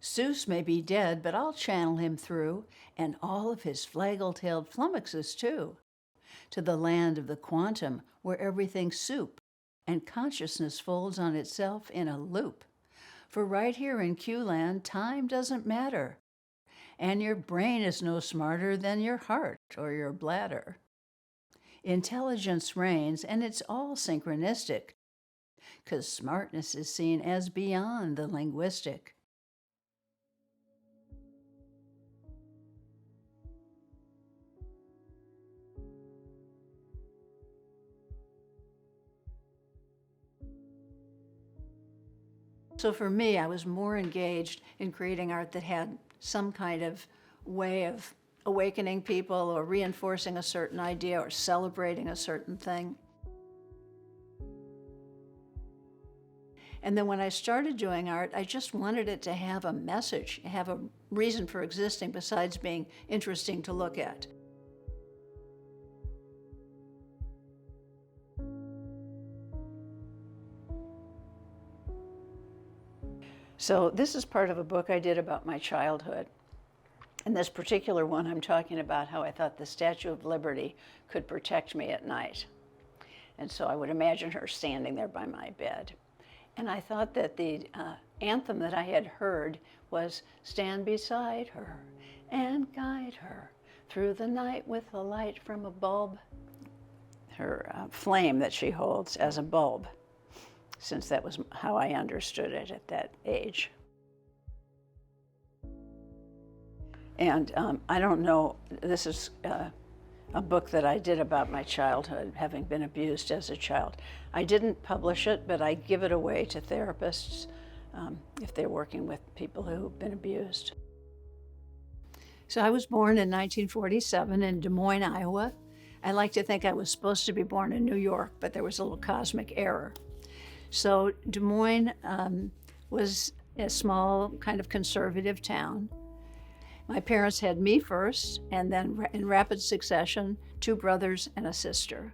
Zeus may be dead, but I'll channel him through, and all of his flaggle-tailed flummoxes too, to the land of the quantum where everything's soup, and consciousness folds on itself in a loop. For right here in Q-land, time doesn't matter, and your brain is no smarter than your heart or your bladder. Intelligence reigns, and it's all synchronistic, 'cause smartness is seen as beyond the linguistic. So for me, I was more engaged in creating art that had some kind of way of awakening people or reinforcing a certain idea or celebrating a certain thing. And then when I started doing art, I just wanted it to have a message, have a reason for existing besides being interesting to look at. So this is part of a book I did about my childhood. In this particular one, I'm talking about how I thought the Statue of Liberty could protect me at night. And so I would imagine her standing there by my bed. And I thought that the anthem that I had heard was "Stand beside her and guide her through the night with the light from a bulb," her flame that she holds as a bulb, since that was how I understood it at that age. And I don't know, this is a book that I did about my childhood, having been abused as a child. I didn't publish it, but I give it away to therapists if they're working with people who've been abused. So I was born in 1947 in Des Moines, Iowa. I like to think I was supposed to be born in New York, but there was a little cosmic error. So Des Moines was a small, kind of conservative town. My parents had me first, and then in rapid succession, 2 brothers and a sister.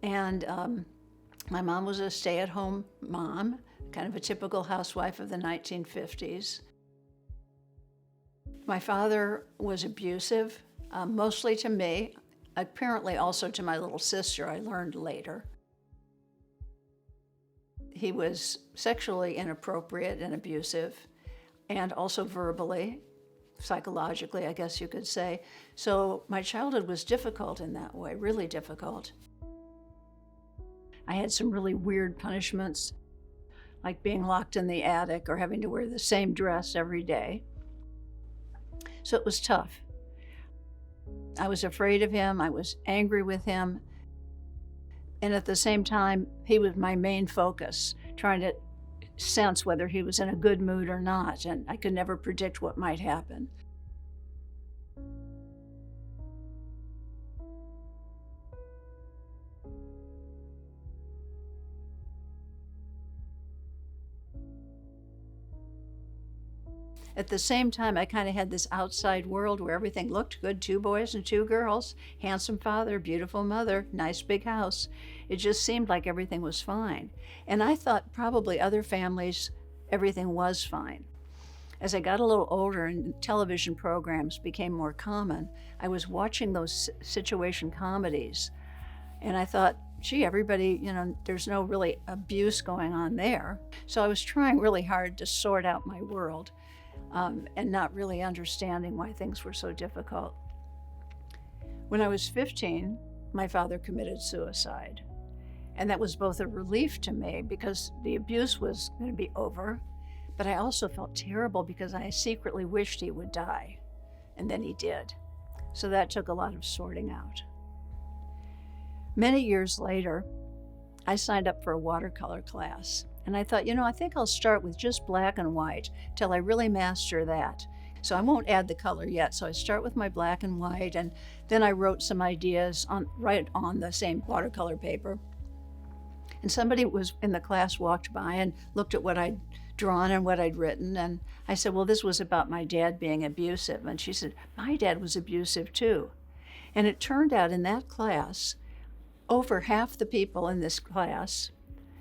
And my mom was a stay-at-home mom, kind of a typical housewife of the 1950s. My father was abusive, mostly to me, apparently also to my little sister, I learned later. He was sexually inappropriate and abusive, and also verbally, psychologically, I guess you could say. So my childhood was difficult in that way, really difficult. I had some really weird punishments, like being locked in the attic or having to wear the same dress every day. So it was tough. I was afraid of him, I was angry with him, and at the same time, he was my main focus, trying to sense whether he was in a good mood or not, and I could never predict what might happen. At the same time, I kind of had this outside world where everything looked good, 2 boys and 2 girls, handsome father, beautiful mother, nice big house. It just seemed like everything was fine. And I thought probably other families, everything was fine. As I got a little older and television programs became more common, I was watching those situation comedies. And I thought, gee, everybody, there's no really abuse going on there. So I was trying really hard to sort out my world. And not really understanding why things were so difficult. When I was 15, my father committed suicide. And that was both a relief to me because the abuse was going to be over, but I also felt terrible because I secretly wished he would die. And then he did. So that took a lot of sorting out. Many years later, I signed up for a watercolor class. And I thought, I think I'll start with just black and white till I really master that. So I won't add the color yet. So I start with my black and white, and then I wrote some ideas right on the same watercolor paper. And somebody was in the class walked by and looked at what I'd drawn and what I'd written. And I said, well, this was about my dad being abusive. And she said, my dad was abusive too. And it turned out in that class, over half the people in this class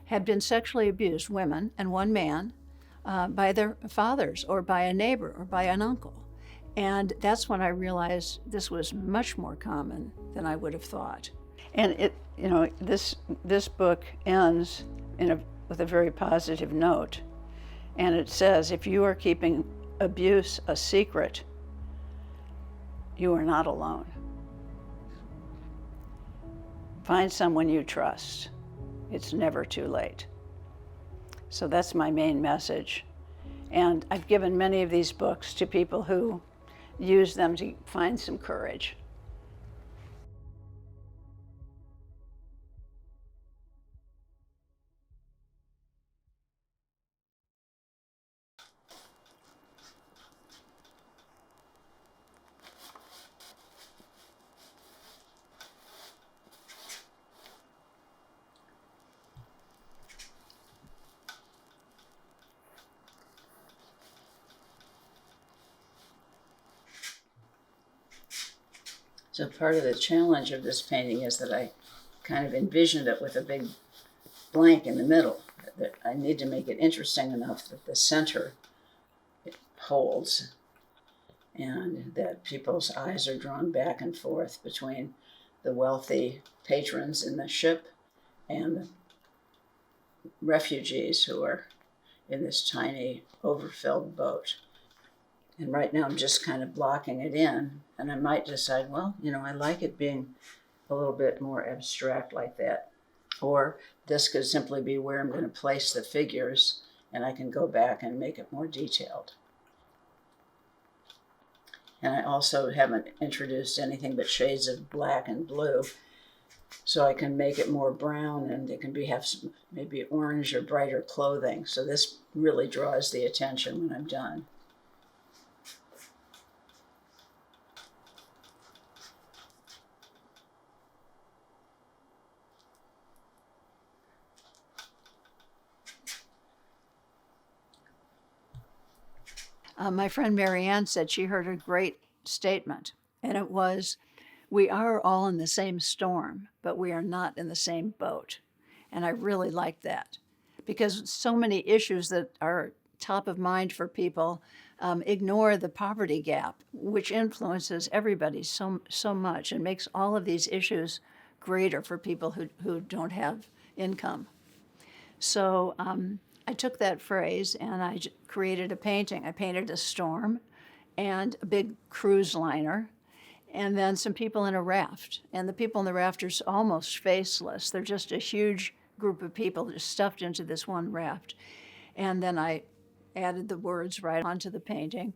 had been sexually abused, women and one man, by their fathers or by a neighbor or by an uncle. And that's when I realized this was much more common than I would have thought. And this book ends with a very positive note. And it says, if you are keeping abuse a secret, you are not alone. Find someone you trust. It's never too late. So that's my main message. And I've given many of these books to people who use them to find some courage. So part of the challenge of this painting is that I kind of envisioned it with a big blank in the middle. That I need to make it interesting enough that the center it holds, and that people's eyes are drawn back and forth between the wealthy patrons in the ship and the refugees who are in this tiny overfilled boat. And right now I'm just kind of blocking it in, and I might decide, well, I like it being a little bit more abstract like that. Or this could simply be where I'm going to place the figures, and I can go back and make it more detailed. And I also haven't introduced anything but shades of black and blue, so I can make it more brown, and it can have some maybe orange or brighter clothing. So this really draws the attention when I'm done. My friend Marianne said she heard a great statement, and it was, we are all in the same storm, but we are not in the same boat. And I really like that, because so many issues that are top of mind for people ignore the poverty gap, which influences everybody so much and makes all of these issues greater for people who don't have income. So I took that phrase and I created a painting. I painted a storm and a big cruise liner, and then some people in a raft. And the people in the raft are almost faceless. They're just a huge group of people just stuffed into this one raft. And then I added the words right onto the painting.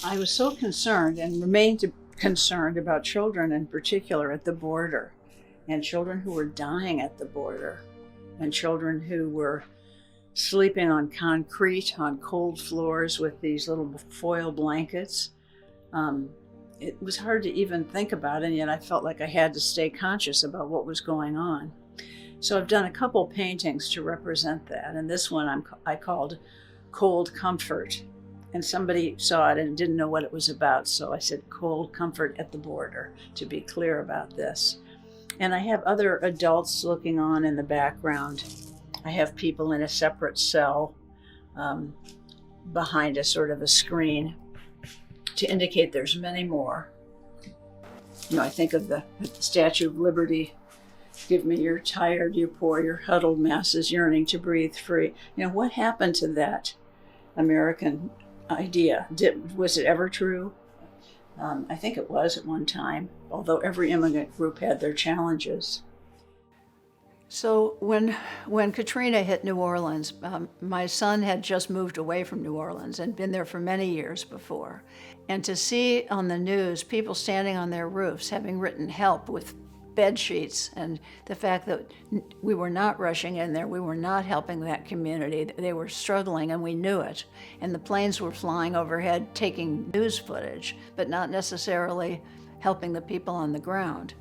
I was so concerned and remained concerned about children in particular at the border, and children who were dying at the border, and children who were sleeping on concrete on cold floors with these little foil blankets. It was hard to even think about, and yet I felt like I had to stay conscious about what was going on. So I've done a couple paintings to represent that, and this one I called Cold Comfort. And somebody saw it and didn't know what it was about, so I said Cold Comfort at the Border, to be clear about this. And I have other adults looking on in the background. I have people in a separate cell behind a sort of a screen to indicate there's many more. I think of the Statue of Liberty. Give me your tired, your poor, your huddled masses yearning to breathe free. What happened to that American idea? Was it ever true? I think it was at one time, although every immigrant group had their challenges. So when Katrina hit New Orleans, my son had just moved away from New Orleans and been there for many years before. And to see on the news people standing on their roofs having written help with bed sheets, and the fact that we were not rushing in there, we were not helping that community. They were struggling and we knew it. And the planes were flying overhead taking news footage, but not necessarily helping the people on the ground.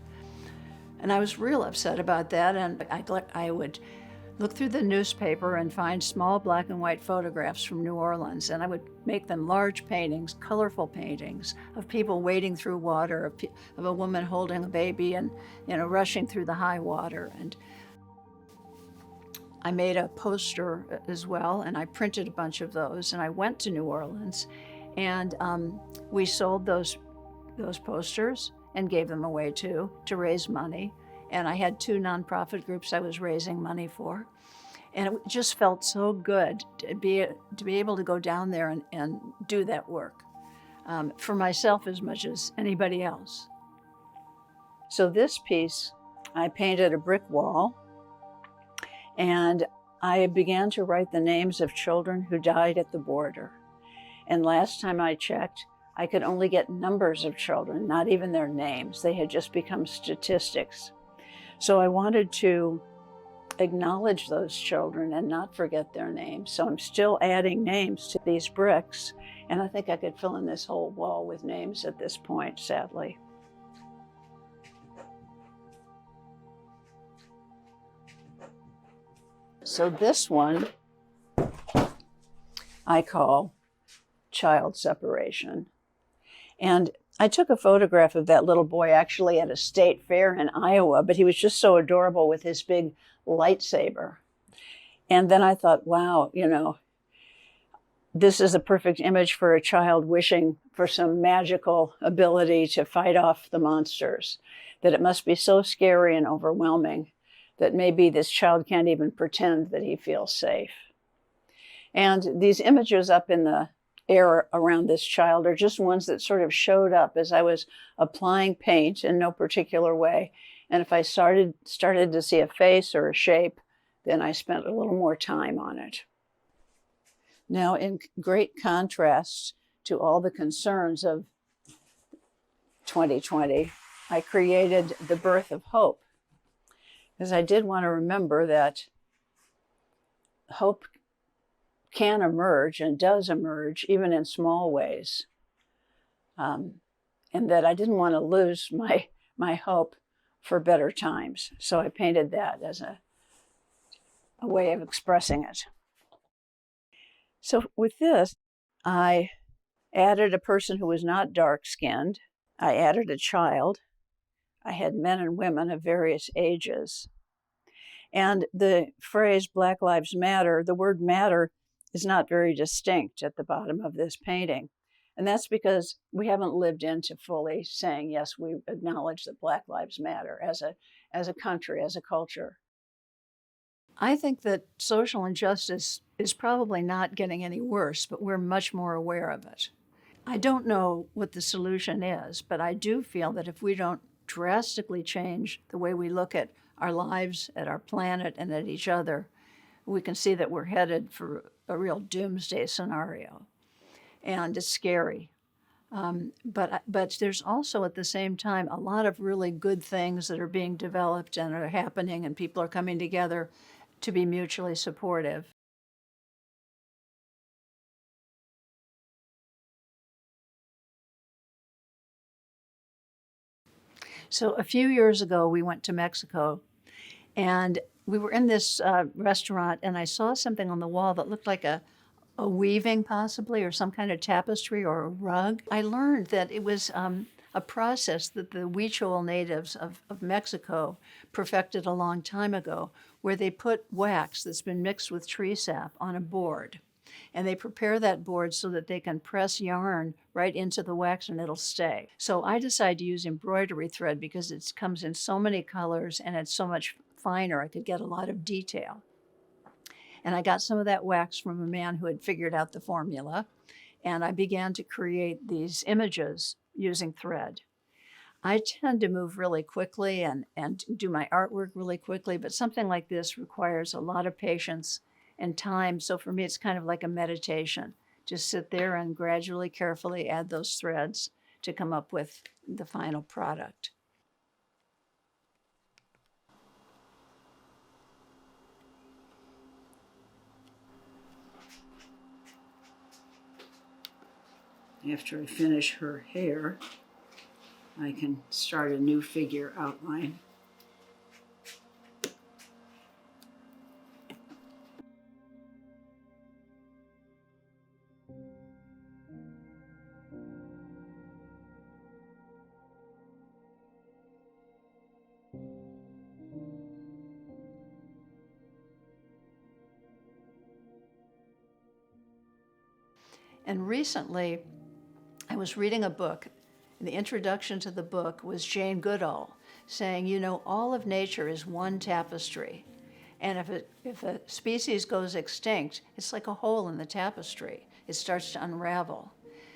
And I was real upset about that, and I would look through the newspaper and find small black and white photographs from New Orleans, and I would make them large paintings, colorful paintings of people wading through water, of a woman holding a baby and, rushing through the high water. And I made a poster as well, and I printed a bunch of those, and I went to New Orleans, and we sold those posters and gave them away to raise money. And I had 2 nonprofit groups I was raising money for. And it just felt so good to be able to go down there and do that work for myself as much as anybody else. So this piece, I painted a brick wall, and I began to write the names of children who died at the border. And last time I checked, I could only get numbers of children, not even their names. They had just become statistics. So I wanted to acknowledge those children and not forget their names. So I'm still adding names to these bricks, and I think I could fill in this whole wall with names at this point, sadly. So this one I call child separation. And I took a photograph of that little boy actually at a state fair in Iowa, but he was just so adorable with his big lightsaber. And then I thought, wow, this is a perfect image for a child wishing for some magical ability to fight off the monsters, that it must be so scary and overwhelming that maybe this child can't even pretend that he feels safe. And these images up in the air around this child are just ones that sort of showed up as I was applying paint in no particular way. And if I started to see a face or a shape, then I spent a little more time on it. Now, in great contrast to all the concerns of 2020, I created the birth of hope, because I did want to remember that hope can emerge and does emerge even in small ways. And that I didn't want to lose my hope for better times. So I painted that as a way of expressing it. So with this, I added a person who was not dark-skinned. I added a child. I had men and women of various ages. And the phrase Black Lives Matter, the word matter is not very distinct at the bottom of this painting. And that's because we haven't lived into fully saying, yes, we acknowledge that Black Lives Matter as a country, as a culture. I think that social injustice is probably not getting any worse, but we're much more aware of it. I don't know what the solution is, but I do feel that if we don't drastically change the way we look at our lives, at our planet, and at each other, we can see that we're headed for a real doomsday scenario. And it's scary. But there's also at the same time a lot of really good things that are being developed and are happening, and people are coming together to be mutually supportive. So a few years ago, we went to Mexico, and we were in this restaurant, and I saw something on the wall that looked like a weaving possibly, or some kind of tapestry or a rug. I learned that it was a process that the Huichol natives of Mexico perfected a long time ago, where they put wax that's been mixed with tree sap on a board. And they prepare that board so that they can press yarn right into the wax and it'll stay. So I decided to use embroidery thread because it comes in so many colors and it's so much finer. I could get a lot of detail. And I got some of that wax from a man who had figured out the formula. And I began to create these images using thread. I tend to move really quickly and do my artwork really quickly, but something like this requires a lot of patience and time. So for me, it's kind of like a meditation. Just sit there and gradually, carefully add those threads to come up with the final product. After I finish her hair, I can start a new figure outline. And recently, I was reading a book, and the introduction to the book was Jane Goodall saying, you know, all of nature is one tapestry. And if a species goes extinct, it's like a hole in the tapestry. It starts to unravel.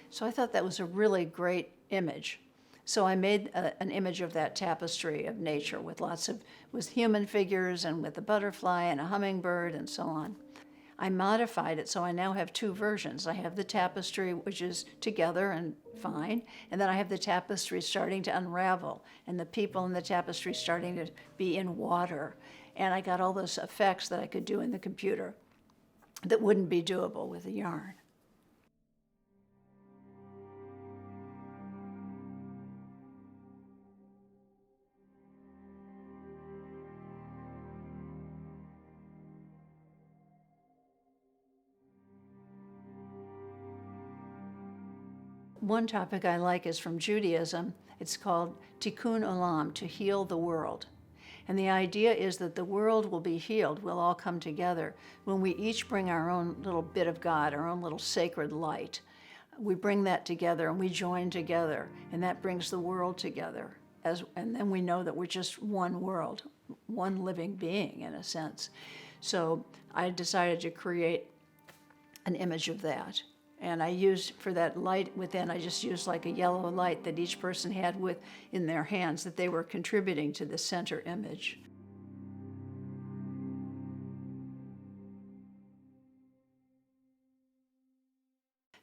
So I thought that was a really great image. So I made an image of that tapestry of nature with human figures and with a butterfly and a hummingbird and so on. I modified it so I now have two versions. I have the tapestry, which is together and fine, and then I have the tapestry starting to unravel, and the people in the tapestry starting to be in water. And I got all those effects that I could do in the computer that wouldn't be doable with a yarn. One topic I like is from Judaism. It's called Tikkun Olam, to heal the world. And the idea is that the world will be healed, we'll all come together when we each bring our own little bit of God, our own little sacred light. We bring that together and we join together, and that brings the world together. And then we know that we're just one world, one living being in a sense. So I decided to create an image of that. And I used, for that light within, I just used like a yellow light that each person had in their hands that they were contributing to the center image.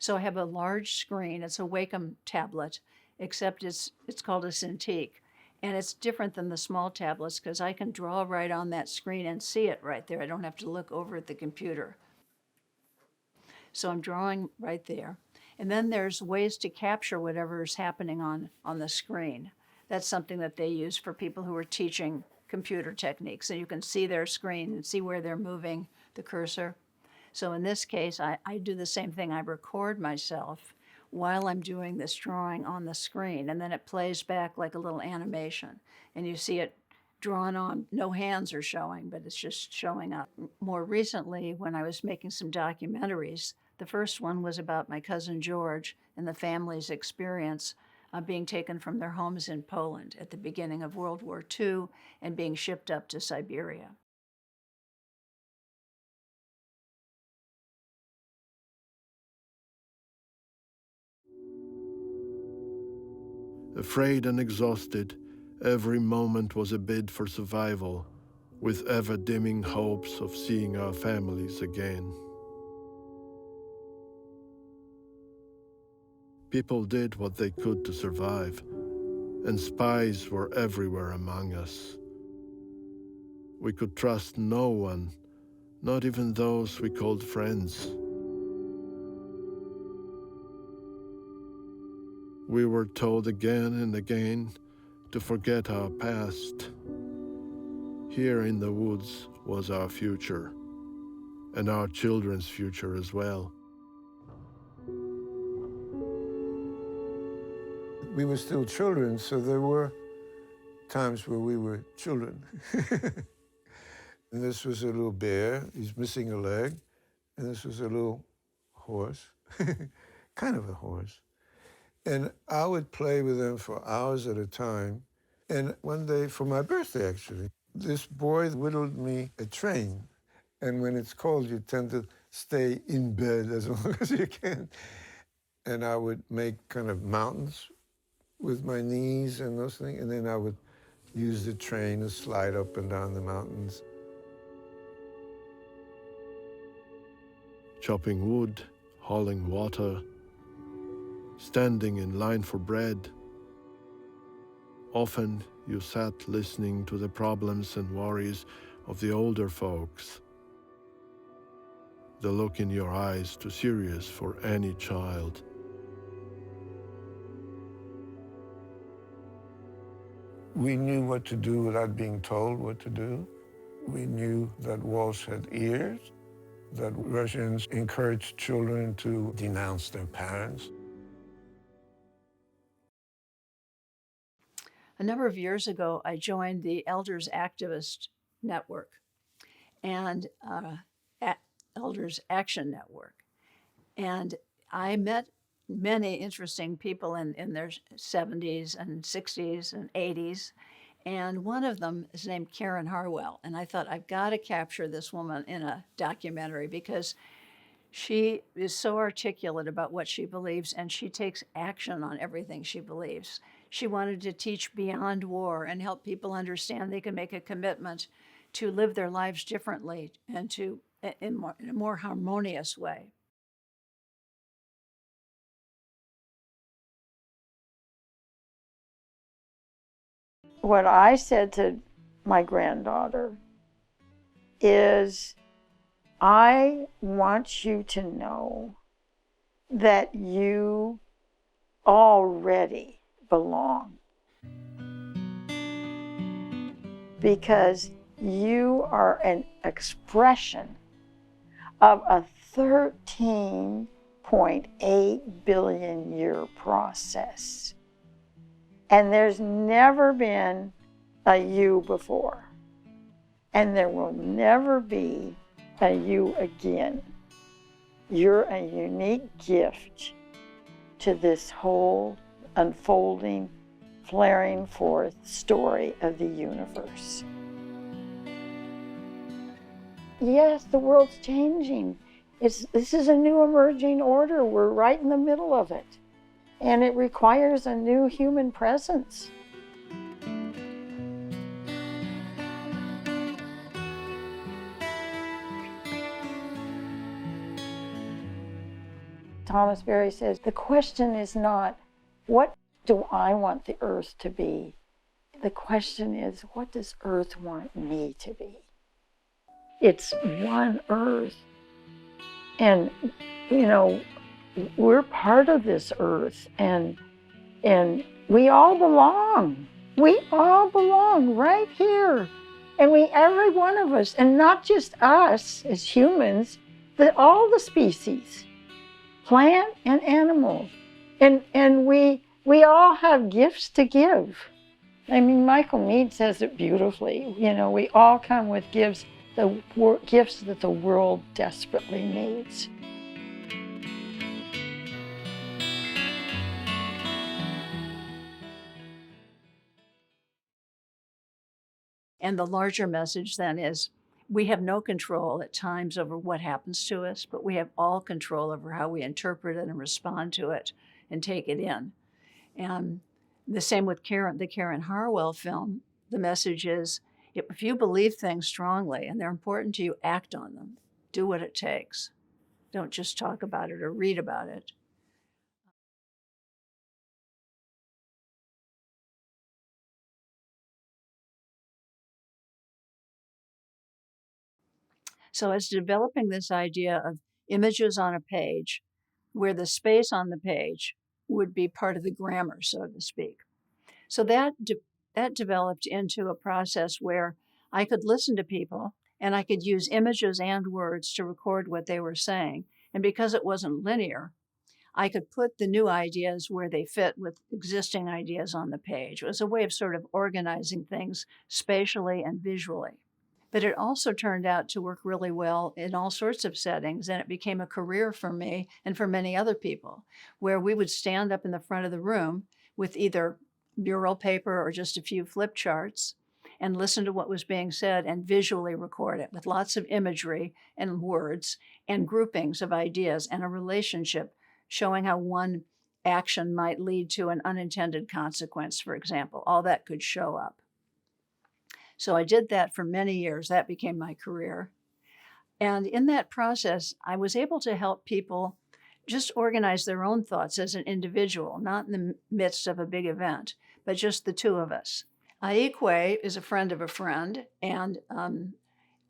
So I have a large screen. It's a Wacom tablet, except it's called a Cintiq. And it's different than the small tablets because I can draw right on that screen and see it right there. I don't have to look over at the computer. So I'm drawing right there. And then there's ways to capture whatever is happening on the screen. That's something that they use for people who are teaching computer techniques. And you can see their screen and see where they're moving the cursor. So in this case, I do the same thing. I record myself while I'm doing this drawing on the screen, and then it plays back like a little animation. And you see it drawn on. No hands are showing, but it's just showing up. More recently, when I was making some documentaries, the first one was about my cousin George and the family's experience being taken from their homes in Poland at the beginning of World War II and being shipped up to Siberia. Afraid and exhausted, every moment was a bid for survival, with ever-dimming hopes of seeing our families again. People did what they could to survive, and spies were everywhere among us. We could trust no one, not even those we called friends. We were told again and again to forget our past. Here in the woods was our future, and our children's future as well. We were still children, so there were times where we were children. And this was a little bear, he's missing a leg, and this was a little horse, kind of a horse. And I would play with them for hours at a time. And one day, for my birthday actually, this boy whittled me a train. And when it's cold, you tend to stay in bed as long as you can. And I would make kind of mountains with my knees and those things, and then I would use the train to slide up and down the mountains. Chopping wood, hauling water, standing in line for bread. Often you sat listening to the problems and worries of the older folks. The look in your eyes too serious for any child. We knew what to do without being told what to do. We knew that walls had ears, that Russians encouraged children to denounce their parents. A number of years ago, I joined the Elders Activist Network and Elders Action Network. And I met many interesting people in their 70s and 60s and 80s. And one of them is named Karen Harwell. And I thought, I've got to capture this woman in a documentary because she is so articulate about what she believes, and she takes action on everything she believes. She wanted to teach beyond war and help people understand they can make a commitment to live their lives differently and to in a more harmonious way. What I said to my granddaughter is, I want you to know that you already belong, because you are an expression of a 13.8 billion year process. And there's never been a you before. And there will never be a you again. You're a unique gift to this whole unfolding, flaring forth story of the universe. Yes, the world's changing. This is a new emerging order. We're right in the middle of it. And it requires a new human presence. Thomas Berry says, the question is not, what do I want the earth to be? The question is, what does earth want me to be? It's one earth. And, you know, we're part of this earth, and we all belong. We all belong right here. And every one of us, and not just us as humans, but all the species, plant and animal. And we all have gifts to give. I mean, Michael Meade says it beautifully. You know, we all come with gifts that the world desperately needs. And the larger message then is, we have no control at times over what happens to us, but we have all control over how we interpret it and respond to it and take it in. And the same with the Karen Harwell film. The message is, if you believe things strongly and they're important to you, act on them. Do what it takes. Don't just talk about it or read about it. So I was developing this idea of images on a page, where the space on the page would be part of the grammar, so to speak. So that developed into a process where I could listen to people and I could use images and words to record what they were saying. And because it wasn't linear, I could put the new ideas where they fit with existing ideas on the page. It was a way of sort of organizing things spatially and visually. But it also turned out to work really well in all sorts of settings, and it became a career for me and for many other people, where we would stand up in the front of the room with either mural paper or just a few flip charts and listen to what was being said and visually record it with lots of imagery and words and groupings of ideas and a relationship showing how one action might lead to an unintended consequence, for example. All that could show up. So I did that for many years. That became my career. And in that process, I was able to help people just organize their own thoughts as an individual, not in the midst of a big event, but just the two of us. Aikwe is a friend of a friend, and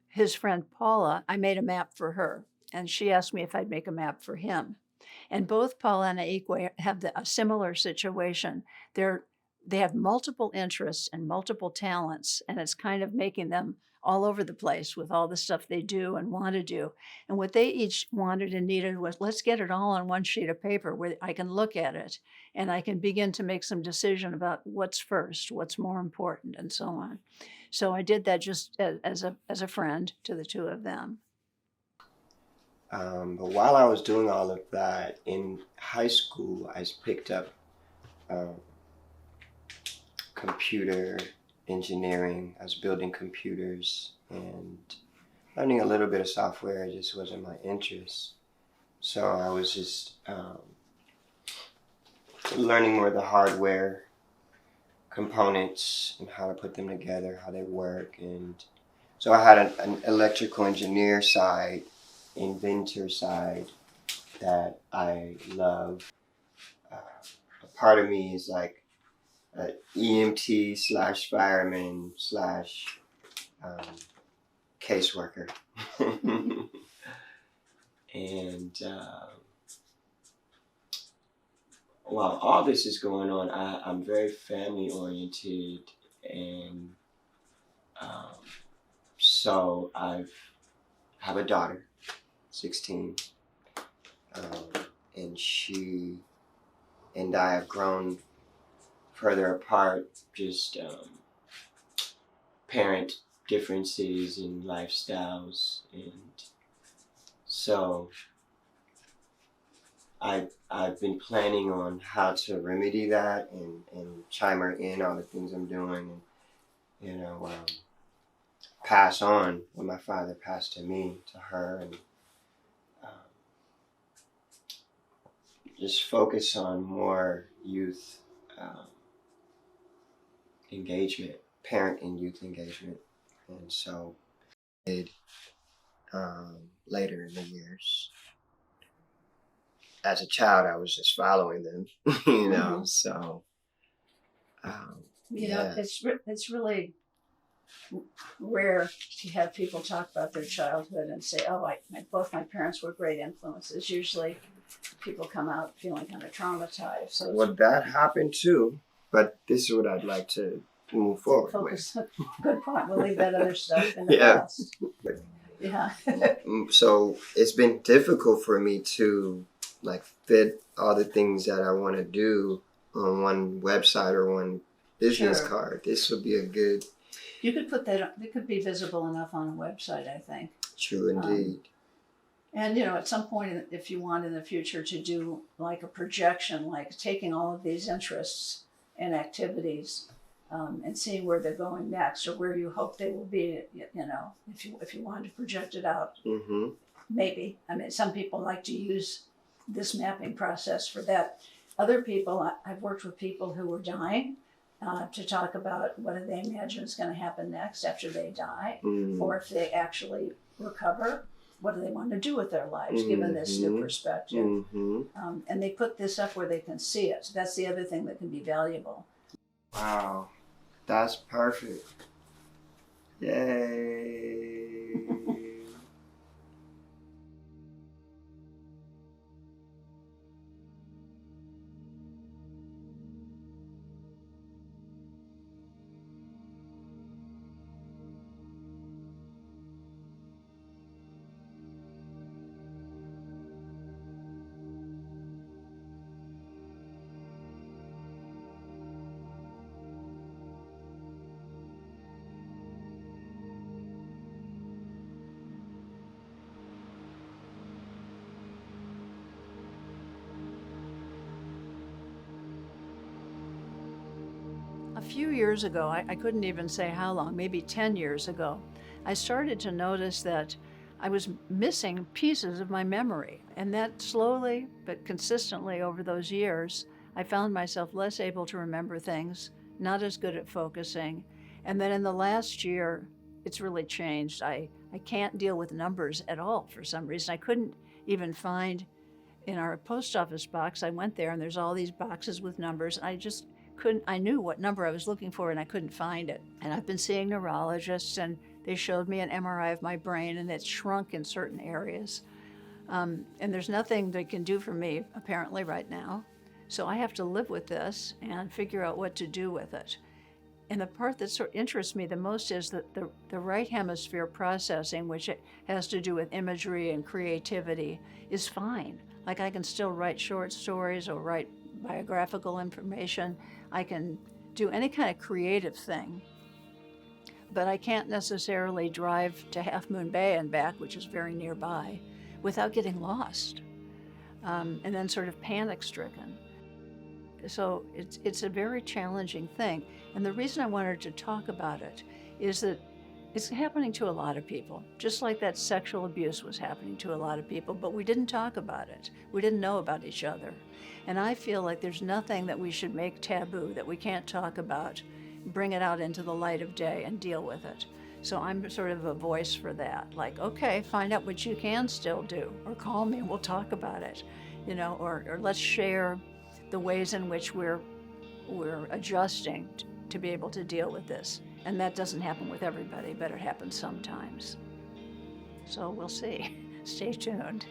his friend Paula, I made a map for her, and she asked me if I'd make a map for him. And both Paula and Aikwe have a similar situation. They have multiple interests and multiple talents, and it's kind of making them all over the place with all the stuff they do and want to do. And what they each wanted and needed was, let's get it all on one sheet of paper where I can look at it and I can begin to make some decision about what's first, what's more important, and so on. So I did that just as a friend to the two of them. But while I was doing all of that in high school, I picked up computer engineering. I was building computers and learning a little bit of software. It just wasn't my interest. So I was just learning more of the hardware components and how to put them together, how they work. And so I had an electrical engineer side, inventor side that I love. A part of me is like EMT / fireman / caseworker. And while all this is going on, I'm very family oriented, and so I have a daughter, 16, and she and I have grown further apart, just parent differences and lifestyles, and so I've been planning on how to remedy that and chime her in all the things I'm doing, and pass on what my father passed to me to her, and just focus on more youth engagement, parent and youth engagement. And so later in the years, as a child, I was just following them, you know. Mhm. So You know, it's really rare to have people talk about their childhood and say, "Oh, both my parents were great influences." Usually, people come out feeling kind of traumatized. So it's well, that happened too, but this is what I'd like to move forward focus. Good point. We'll leave that other stuff in the Yeah. past. Yeah. with. So it's been difficult for me to like fit all the things that I want to do on one website or one business Sure. card. This would be a good, You could put that. It could be visible enough on a website, I think. true indeed. And, you know, at some point, if you want in the future to do like a projection, like taking all of these interests and activities and seeing where they're going next or where you hope they will be, you know, if you wanted to project it out, Mm-hmm. maybe. I mean, some people like to use this mapping process for that. Other people, I've worked with people who were dying to talk about what do they imagine is going to happen next after they die, or if they actually recover. What do they want to do with their lives, given this new perspective? Mm-hmm. And they put this up where they can see it. So that's the other thing that can be valuable. Wow, that's perfect. Yay. A few years ago, I couldn't even say how long, maybe 10 years ago, I started to notice that I was missing pieces of my memory. And that slowly but consistently over those years, I found myself less able to remember things, not as good at focusing. And then in the last year, it's really changed. I can't deal with numbers at all for some reason. I couldn't even find in our post office box. I went there and there's all these boxes with numbers. I just couldn't, I knew what number I was looking for and I couldn't find it. And I've been seeing neurologists and they showed me an MRI of my brain and it's shrunk in certain areas. And there's nothing they can do for me apparently right now. So I have to live with this and figure out what to do with it. And the part that sort of interests me the most is that the right hemisphere processing, which it has to do with imagery and creativity, is fine. Like I can still write short stories or write biographical information. I can do any kind of creative thing. But I can't necessarily drive to Half Moon Bay and back, which is very nearby, without getting lost and then sort of panic-stricken. So it's a very challenging thing. And the reason I wanted to talk about it is that it's happening to a lot of people, just like that sexual abuse was happening to a lot of people, but we didn't talk about it. We didn't know about each other. And I feel like there's nothing that we should make taboo, that we can't talk about, bring it out into the light of day and deal with it. So I'm sort of a voice for that. Like, okay, find out what you can still do, or call me and we'll talk about it, or let's share the ways in which we're adjusting to be able to deal with this. And that doesn't happen with everybody, but it happens sometimes. So we'll see. Stay tuned.